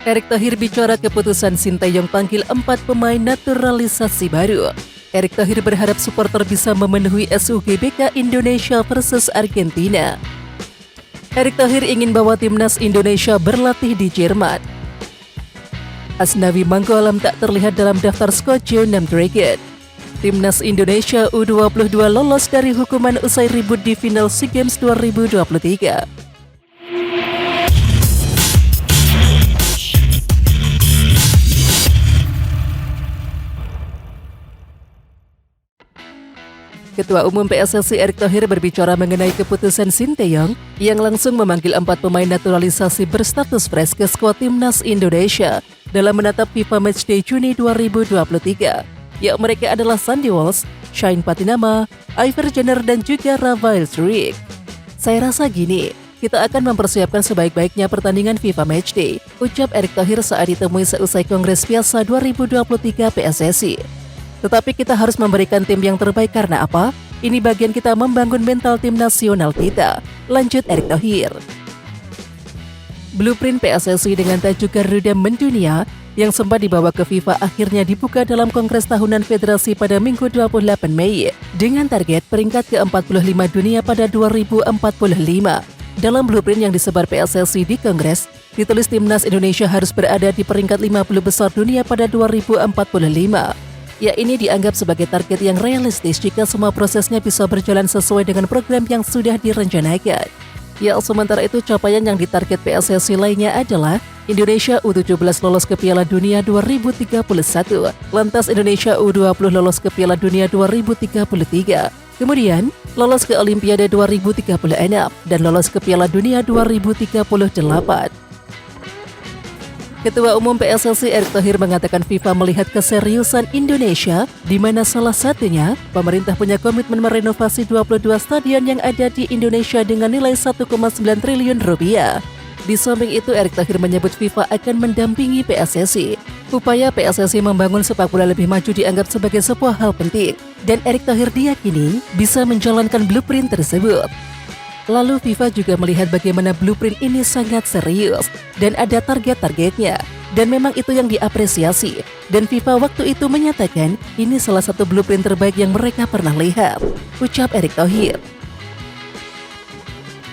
Erick Thohir bicara keputusan Sinteyong panggil 4 pemain naturalisasi baru. Erick Thohir berharap supporter bisa memenuhi SUGBK Indonesia versus Argentina. Erick Thohir ingin bawa timnas Indonesia berlatih di Jerman. Asnawi Mangkualam tak terlihat dalam daftar skuad Jeonnam Dragon. Timnas Indonesia U22 lolos dari hukuman usai ribut di final SEA Games 2023. Ketua Umum PSSI Erick Thohir berbicara mengenai keputusan Sinteyong yang langsung memanggil 4 pemain naturalisasi berstatus fresh ke skuad timnas Indonesia dalam menatap FIFA Matchday Juni 2023. Ya, mereka adalah Sandy Walsh, Shane Patinama, Iver Jenner dan juga Rafael Struijk. Saya rasa gini, kita akan mempersiapkan sebaik-baiknya pertandingan FIFA Matchday, ucap Erick Thohir saat ditemui seusai Kongres Biasa 2023 PSSI. Tetapi kita harus memberikan tim yang terbaik karena apa? Ini bagian kita membangun mental tim nasional kita, lanjut Erick Thohir. Blueprint PSSI dengan tajuk Garuda Mendunia yang sempat dibawa ke FIFA akhirnya dibuka dalam Kongres Tahunan Federasi pada Minggu 28 Mei dengan target peringkat ke-45 dunia pada 2045. Dalam blueprint yang disebar PSSI di Kongres, ditulis timnas Indonesia harus berada di peringkat 50 besar dunia pada 2045. Ya, ini dianggap sebagai target yang realistis jika semua prosesnya bisa berjalan sesuai dengan program yang sudah direncanakan. Ya, sementara itu capaian yang ditarget PSSI lainnya adalah Indonesia U17 lolos ke Piala Dunia 2031, lantas Indonesia U20 lolos ke Piala Dunia 2033, kemudian lolos ke Olimpiade 2036, dan lolos ke Piala Dunia 2038. Ketua Umum PSSI Erick Thohir mengatakan FIFA melihat keseriusan Indonesia, di mana salah satunya pemerintah punya komitmen merenovasi 22 stadion yang ada di Indonesia dengan nilai 1,9 triliun rupiah. Di samping itu, Erick Thohir menyebut FIFA akan mendampingi PSSI. Upaya PSSI membangun sepak bola lebih maju dianggap sebagai sebuah hal penting, dan Erick Thohir diyakini bisa menjalankan blueprint tersebut. Lalu FIFA juga melihat bagaimana blueprint ini sangat serius dan ada target-targetnya. Dan memang itu yang diapresiasi. Dan FIFA waktu itu menyatakan ini salah satu blueprint terbaik yang mereka pernah lihat, ucap Erick Thohir.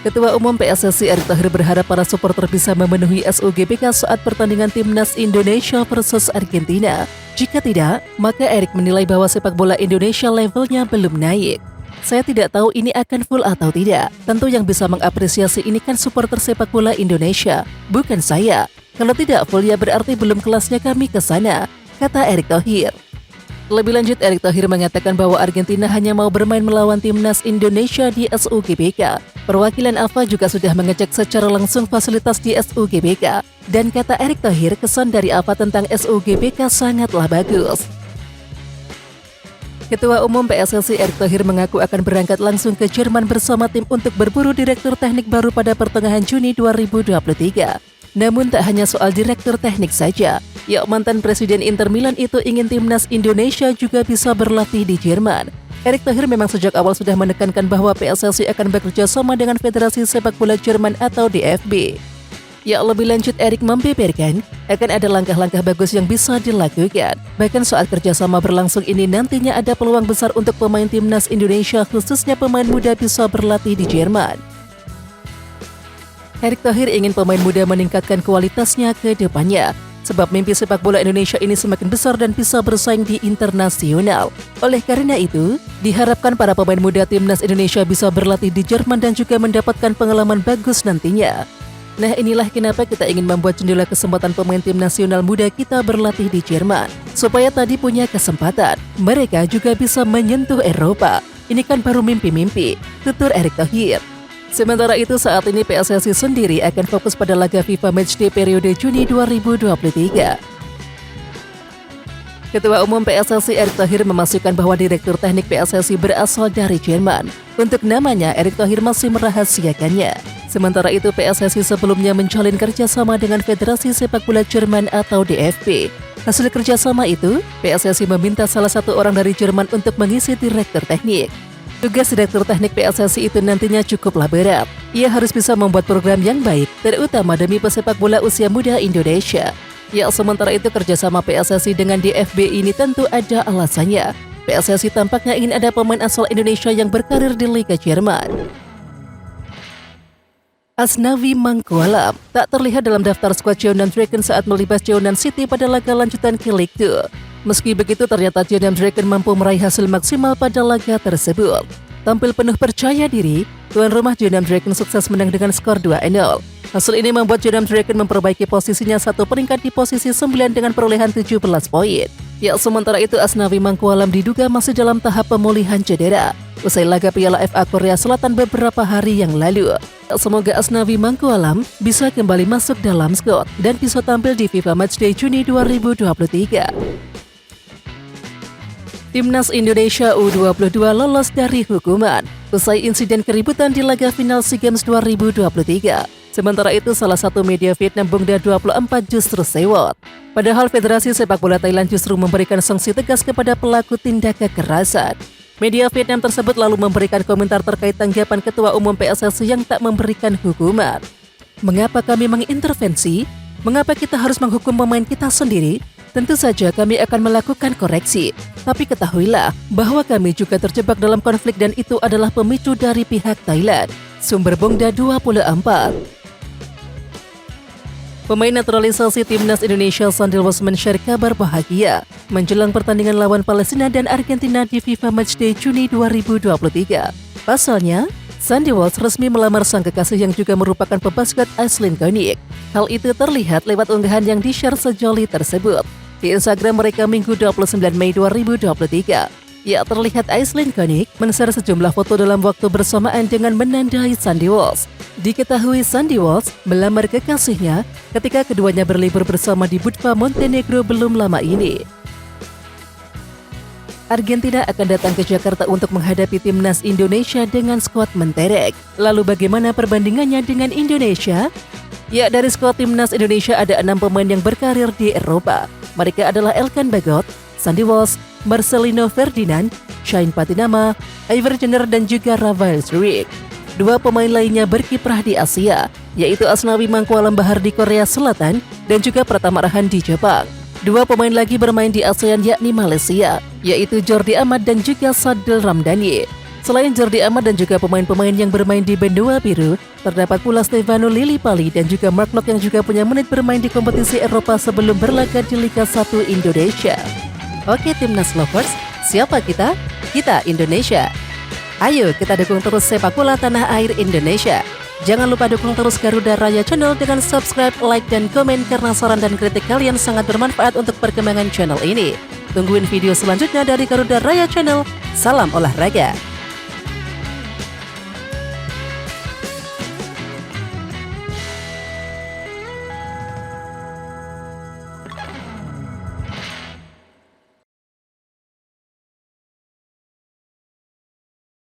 Ketua Umum PSSI Erick Thohir berharap para supporter bisa memenuhi SUGBK saat pertandingan timnas Indonesia versus Argentina. Jika tidak, maka Erick menilai bahwa sepak bola Indonesia levelnya belum naik. Saya tidak tahu ini akan full atau tidak. Tentu yang bisa mengapresiasi ini kan supporter sepak bola Indonesia, bukan saya. Kalau tidak full ya berarti belum kelasnya kami ke sana, kata Erick Thohir. Lebih lanjut, Erick Thohir mengatakan bahwa Argentina hanya mau bermain melawan timnas Indonesia di SUGBK. Perwakilan AFA juga sudah mengecek secara langsung fasilitas di SUGBK. Dan kata Erick Thohir, kesan dari AFA tentang SUGBK sangatlah bagus. Ketua Umum PSSI Erick Thohir mengaku akan berangkat langsung ke Jerman bersama tim untuk berburu direktur teknik baru pada pertengahan Juni 2023. Namun tak hanya soal direktur teknik saja, ya, mantan Presiden Inter Milan itu ingin timnas Indonesia juga bisa berlatih di Jerman. Erick Thohir memang sejak awal sudah menekankan bahwa PSSI akan bekerja sama dengan Federasi Sepak Bola Jerman atau DFB. Ya, lebih lanjut Erick membeberkan akan ada langkah-langkah bagus yang bisa dilakukan. Bahkan saat kerjasama berlangsung ini nantinya ada peluang besar untuk pemain timnas Indonesia khususnya pemain muda bisa berlatih di Jerman. Erick Thohir ingin pemain muda meningkatkan kualitasnya ke depannya. Sebab mimpi sepak bola Indonesia ini semakin besar dan bisa bersaing di internasional. Oleh karena itu, diharapkan para pemain muda timnas Indonesia bisa berlatih di Jerman dan juga mendapatkan pengalaman bagus nantinya. Nah, inilah kenapa kita ingin membuat jendela kesempatan pemain tim nasional muda kita berlatih di Jerman. Supaya tadi punya kesempatan, mereka juga bisa menyentuh Eropa. Ini kan baru mimpi-mimpi, tutur Erick Thohir. Sementara itu saat ini PSSI sendiri akan fokus pada laga FIFA Matchday periode Juni 2023. Ketua Umum PSSI Erick Thohir memastikan bahwa Direktur Teknik PSSI berasal dari Jerman. Untuk namanya, Erick Thohir masih merahasiakannya. Sementara itu, PSSI sebelumnya menjalin kerjasama dengan Federasi Sepak Bola Jerman atau DFB. Hasil kerjasama itu, PSSI meminta salah satu orang dari Jerman untuk mengisi direktur teknik. Tugas Direktur Teknik PSSI itu nantinya cukuplah berat. Ia harus bisa membuat program yang baik, terutama demi pesepak bola usia muda Indonesia. Ya, sementara itu kerjasama PSSI dengan DFB ini tentu ada alasannya. PSSI tampaknya ingin ada pemain asal Indonesia yang berkarir di Liga Jerman. Asnawi Mangkualam tak terlihat dalam daftar skuad Jeonnam Dragons saat melibas Jeonnam City pada laga lanjutan K-League 2. Meski begitu, ternyata Jeonnam Dragons mampu meraih hasil maksimal pada laga tersebut. Tampil penuh percaya diri, tuan rumah Jeonnam Dragons sukses menang dengan skor 2-0. Hasil ini membuat Jeonnam Dragons memperbaiki posisinya satu peringkat di posisi 9 dengan perolehan 17 poin. Ya, sementara itu Asnawi Mangkualam diduga masih dalam tahap pemulihan cedera usai laga Piala FA Korea Selatan beberapa hari yang lalu. Semoga Asnawi Mangkualam bisa kembali masuk dalam skuad dan bisa tampil di FIFA Matchday Juni 2023. Timnas Indonesia U22 lolos dari hukuman usai insiden keributan di laga final SEA Games 2023. Sementara itu, salah satu media Vietnam Bongda 24 justru sewot. Padahal Federasi Sepak Bola Thailand justru memberikan sanksi tegas kepada pelaku tindak kekerasan. Media Vietnam tersebut lalu memberikan komentar terkait tanggapan Ketua Umum PSSI yang tak memberikan hukuman. Mengapa kami mengintervensi? Mengapa kita harus menghukum pemain kita sendiri? Tentu saja kami akan melakukan koreksi. Tapi ketahuilah bahwa kami juga terjebak dalam konflik dan itu adalah pemicu dari pihak Thailand. Sumber Bongda 24. Pemain naturalisasi Timnas Indonesia Sandy Walsh men-share kabar bahagia menjelang pertandingan lawan Palestina dan Argentina di FIFA Matchday Juni 2023. Pasalnya, Sandy Walsh resmi melamar sang kekasih yang juga merupakan pebasket Aislinn Koenig. Hal itu terlihat lewat unggahan yang di-share sejoli tersebut di Instagram mereka Minggu 29 Mei 2023. Ya, terlihat Aislinn Koenig men-share sejumlah foto dalam waktu bersamaan dengan menandai Sandy Walsh. Diketahui Sandy Walsh melamar kekasihnya ketika keduanya berlibur bersama di Budva, Montenegro belum lama ini. Argentina akan datang ke Jakarta untuk menghadapi Timnas Indonesia dengan skuad menterek. Lalu bagaimana perbandingannya dengan Indonesia? Ya, dari skuad Timnas Indonesia ada 6 pemain yang berkarir di Eropa. Mereka adalah Elkan Bagot, Sandy Walsh, Marcelino Ferdinand, Shane Patinama, Iver Jenner dan juga Rafael Struijk. 2 pemain lainnya berkiprah di Asia, yaitu Asnawi Mangkualam Bahar di Korea Selatan dan juga Pratama Arhan di Jepang. 2 pemain lagi bermain di ASEAN yakni Malaysia, yaitu Jordi Amat dan juga Sadil Ramdhani. Selain Jordi Amat dan juga pemain-pemain yang bermain di benua biru, terdapat pula Stefano Lillipali dan juga Mark Locke yang juga punya menit bermain di kompetisi Eropa sebelum berlaga di Liga 1 Indonesia. Oke Timnas Lovers, siapa kita? Kita Indonesia. Ayo kita dukung terus sepak bola tanah air Indonesia. Jangan lupa dukung terus Garuda Raya Channel dengan subscribe, like, dan komen karena saran dan kritik kalian sangat bermanfaat untuk perkembangan channel ini. Tungguin video selanjutnya dari Garuda Raya Channel. Salam olahraga.